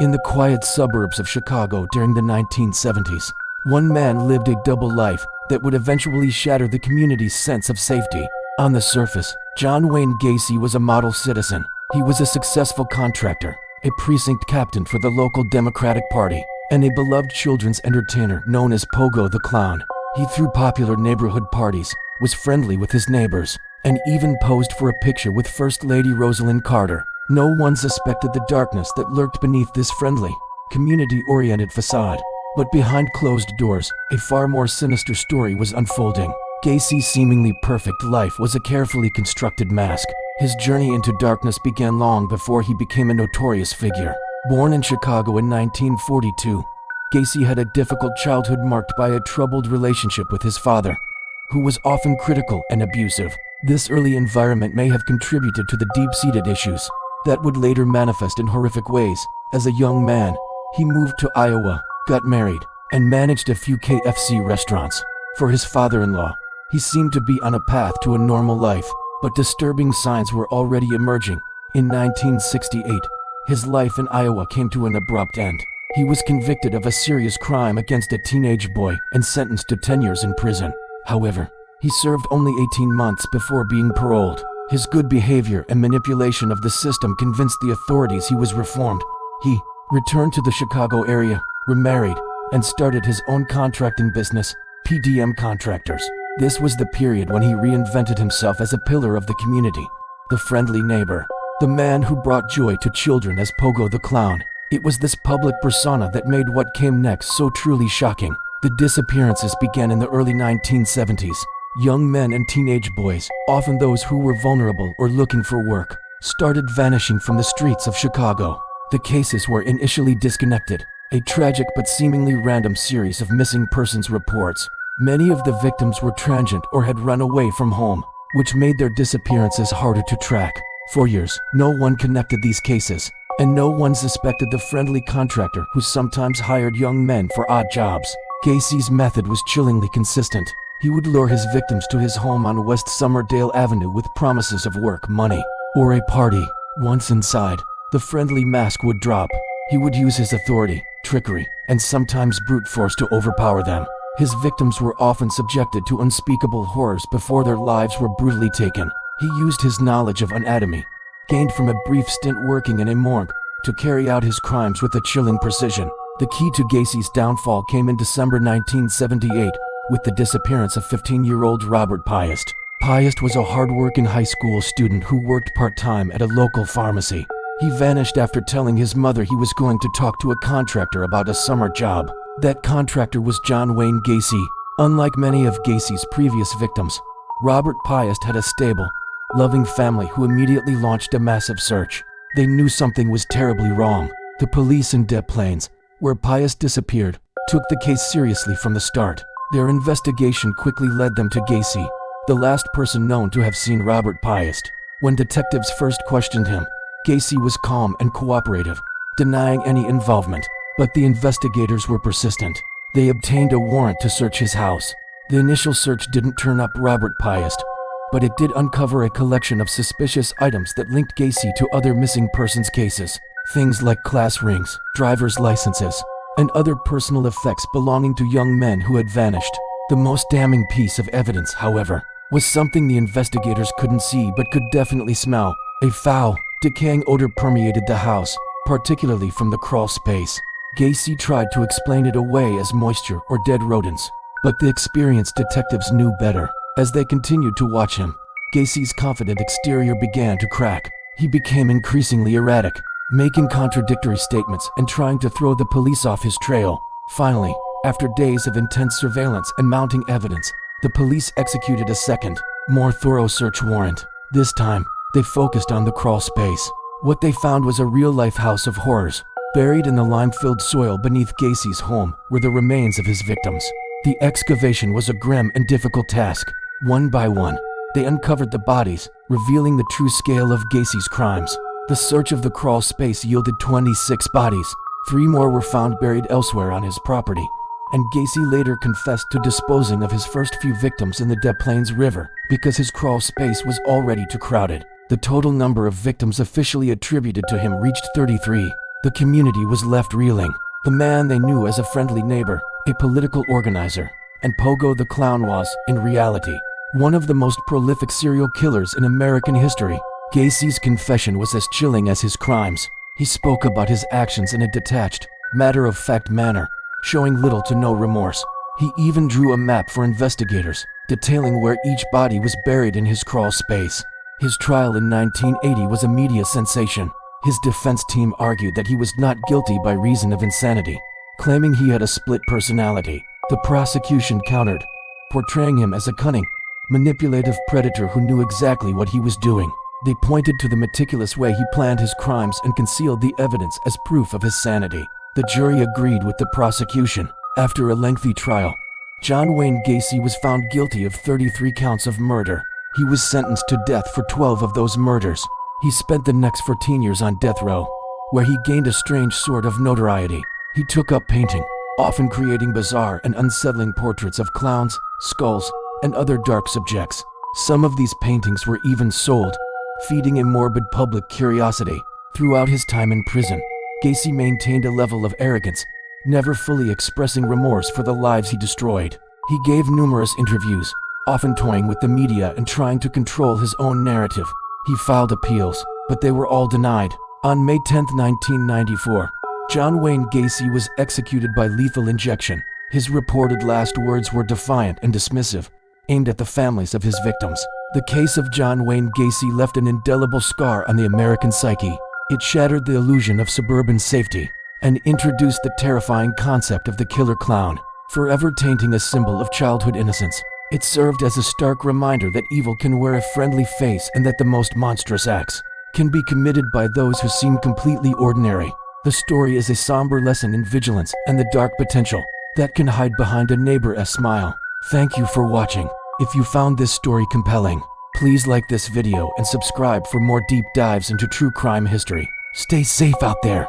In the quiet suburbs of Chicago during the 1970s, one man lived a double life that would eventually shatter the community's sense of safety. On the surface, John Wayne Gacy was a model citizen. He was a successful contractor, a precinct captain for the local Democratic Party, and a beloved children's entertainer known as Pogo the Clown. He threw popular neighborhood parties, was friendly with his neighbors, and even posed for a picture with First Lady Rosalynn Carter. No one suspected the darkness that lurked beneath this friendly, community-oriented facade. But behind closed doors, a far more sinister story was unfolding. Gacy's seemingly perfect life was a carefully constructed mask. His journey into darkness began long before he became a notorious figure. Born in Chicago in 1942, Gacy had a difficult childhood marked by a troubled relationship with his father, who was often critical and abusive. This early environment may have contributed to the deep-seated issues that would later manifest in horrific ways. As a young man, he moved to Iowa, got married, and managed a few KFC restaurants. For his father-in-law, he seemed to be on a path to a normal life, but disturbing signs were already emerging. In 1968, his life in Iowa came to an abrupt end. He was convicted of a serious crime against a teenage boy and sentenced to 10 years in prison. However, he served only 18 months before being paroled. His good behavior and manipulation of the system convinced the authorities he was reformed. He returned to the Chicago area, remarried, and started his own contracting business, PDM Contractors. This was the period when he reinvented himself as a pillar of the community, the friendly neighbor, the man who brought joy to children as Pogo the Clown. It was this public persona that made what came next so truly shocking. The disappearances began in the early 1970s. Young men and teenage boys, often those who were vulnerable or looking for work, started vanishing from the streets of Chicago. The cases were initially disconnected, a tragic but seemingly random series of missing persons reports. Many of the victims were transient or had run away from home, which made their disappearances harder to track. For years, no one connected these cases, and no one suspected the friendly contractor who sometimes hired young men for odd jobs. Gacy's method was chillingly consistent. He would lure his victims to his home on West Summerdale Avenue with promises of work, money, or a party. Once inside, the friendly mask would drop. He would use his authority, trickery, and sometimes brute force to overpower them. His victims were often subjected to unspeakable horrors before their lives were brutally taken. He used his knowledge of anatomy, gained from a brief stint working in a morgue, to carry out his crimes with a chilling precision. The key to Gacy's downfall came in December 1978, with the disappearance of 15-year-old Robert Piest. Piest was a hard-working high school student who worked part-time at a local pharmacy. He vanished after telling his mother he was going to talk to a contractor about a summer job. That contractor was John Wayne Gacy. Unlike many of Gacy's previous victims, Robert Piest had a stable, loving family who immediately launched a massive search. They knew something was terribly wrong. The police in Des Plaines, where Piest disappeared, took the case seriously from the start. Their investigation quickly led them to Gacy, the last person known to have seen Robert Piest. When detectives first questioned him, Gacy was calm and cooperative, denying any involvement. But the investigators were persistent. They obtained a warrant to search his house. The initial search didn't turn up Robert Piest, but it did uncover a collection of suspicious items that linked Gacy to other missing persons cases. Things like class rings, driver's licenses, and other personal effects belonging to young men who had vanished. The most damning piece of evidence, however, was something the investigators couldn't see but could definitely smell. A foul, decaying odor permeated the house, particularly from the crawl space. Gacy tried to explain it away as moisture or dead rodents, but the experienced detectives knew better. As they continued to watch him, Gacy's confident exterior began to crack. He became increasingly erratic, making contradictory statements and trying to throw the police off his trail. Finally, after days of intense surveillance and mounting evidence, the police executed a second, more thorough search warrant. This time, they focused on the crawl space. What they found was a real-life house of horrors. Buried in the lime-filled soil beneath Gacy's home were the remains of his victims. The excavation was a grim and difficult task. One by one, they uncovered the bodies, revealing the true scale of Gacy's crimes. The search of the crawl space yielded 26 bodies. 3 more were found buried elsewhere on his property, and Gacy later confessed to disposing of his first few victims in the Des Plaines River because his crawl space was already too crowded. The total number of victims officially attributed to him reached 33. The community was left reeling. The man they knew as a friendly neighbor, a political organizer, and Pogo the Clown was, in reality, one of the most prolific serial killers in American history. Gacy's confession was as chilling as his crimes. He spoke about his actions in a detached, matter-of-fact manner, showing little to no remorse. He even drew a map for investigators, detailing where each body was buried in his crawl space. His trial in 1980 was a media sensation. His defense team argued that he was not guilty by reason of insanity, claiming he had a split personality. The prosecution countered, portraying him as a cunning, manipulative predator who knew exactly what he was doing. They pointed to the meticulous way he planned his crimes and concealed the evidence as proof of his sanity. The jury agreed with the prosecution. After a lengthy trial, John Wayne Gacy was found guilty of 33 counts of murder. He was sentenced to death for 12 of those murders. He spent the next 14 years on death row, where he gained a strange sort of notoriety. He took up painting, often creating bizarre and unsettling portraits of clowns, skulls, and other dark subjects. Some of these paintings were even sold, feeding a morbid public curiosity. Throughout his time in prison, Gacy maintained a level of arrogance, never fully expressing remorse for the lives he destroyed. He gave numerous interviews, often toying with the media and trying to control his own narrative. He filed appeals, but they were all denied. On May 10, 1994, John Wayne Gacy was executed by lethal injection. His reported last words were defiant and dismissive, aimed at the families of his victims. The case of John Wayne Gacy left an indelible scar on the American psyche. It shattered the illusion of suburban safety and introduced the terrifying concept of the killer clown, forever tainting a symbol of childhood innocence. It served as a stark reminder that evil can wear a friendly face and that the most monstrous acts can be committed by those who seem completely ordinary. The story is a somber lesson in vigilance and the dark potential that can hide behind a neighbor's smile. Thank you for watching. If you found this story compelling, please like this video and subscribe for more deep dives into true crime history. Stay safe out there.